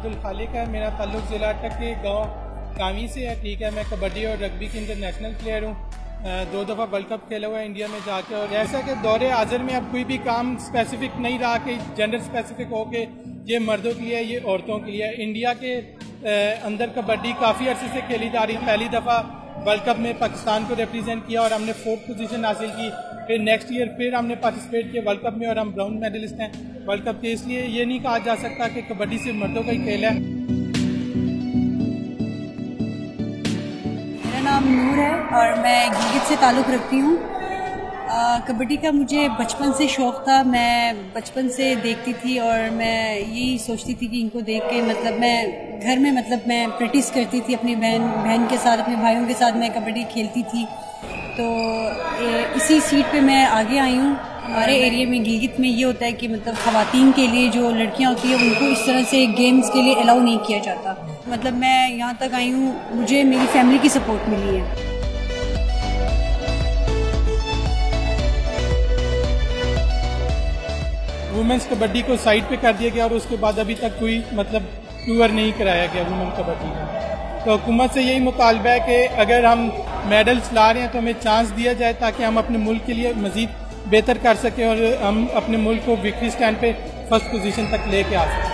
अब्दुल खालिक है। मेरा ताल्लुक ज़िला अटक के गांव कावी से है। ठीक है, मैं कबड्डी और रग्बी की इंटरनेशनल प्लेयर हूँ। 2 दफ़ा वर्ल्ड कप खेला हुआ है इंडिया में जाके। और जैसा कि दौरे हाजिर में अब कोई भी काम स्पेसिफिक नहीं रहा कि जेंडर स्पेसिफिक हो के ये मर्दों के लिए ये औरतों के लिए। इंडिया के अंदर कबड्डी काफ़ी अरसे से खेली जा रही है। पहली दफ़ा वर्ल्ड कप में पाकिस्तान को रिप्रेजेंट किया और हमने 4th पोजीशन हासिल की। फिर नेक्स्ट ईयर फिर हमने पार्टिसिपेट किया वर्ल्ड कप में और हम ब्राउन मेडलिस्ट हैं वर्ल्ड कप के। इसलिए ये नहीं कहा जा सकता कि कबड्डी सिर्फ मर्दों का ही खेल है। मेरा नाम नूर है और मैं गिलगित से ताल्लुक़ रखती हूँ। कबड्डी का मुझे बचपन से शौक़ था। मैं बचपन से देखती थी और मैं यही सोचती थी कि इनको देख के मतलब मैं घर में मैं प्रैक्टिस करती थी अपनी बहन के साथ, अपने भाइयों के साथ मैं कबड्डी खेलती थी। तो इसी सीट पे मैं आगे आई हूँ। हमारे एरिया में गिलगित में ये होता है कि ख़वातीन के लिए जो लड़कियाँ होती हैं उनको इस तरह से गेम्स के लिए अलाउ नहीं किया जाता। मैं यहाँ तक आई हूँ, मुझे मेरी फैमिली की सपोर्ट मिली है। वुमेंस कबड्डी को साइड पे कर दिया गया और उसके बाद अभी तक कोई टूर नहीं कराया गया वुमेन कबड्डी का। तो हुकूमत से यही मुतालबा है कि अगर हम मेडल्स ला रहे हैं तो हमें चांस दिया जाए ताकि हम अपने मुल्क के लिए मजीद बेहतर कर सकें और हम अपने मुल्क को विक्ट्री स्टैंड पे फर्स्ट पोजीशन तक लेके आ सकें।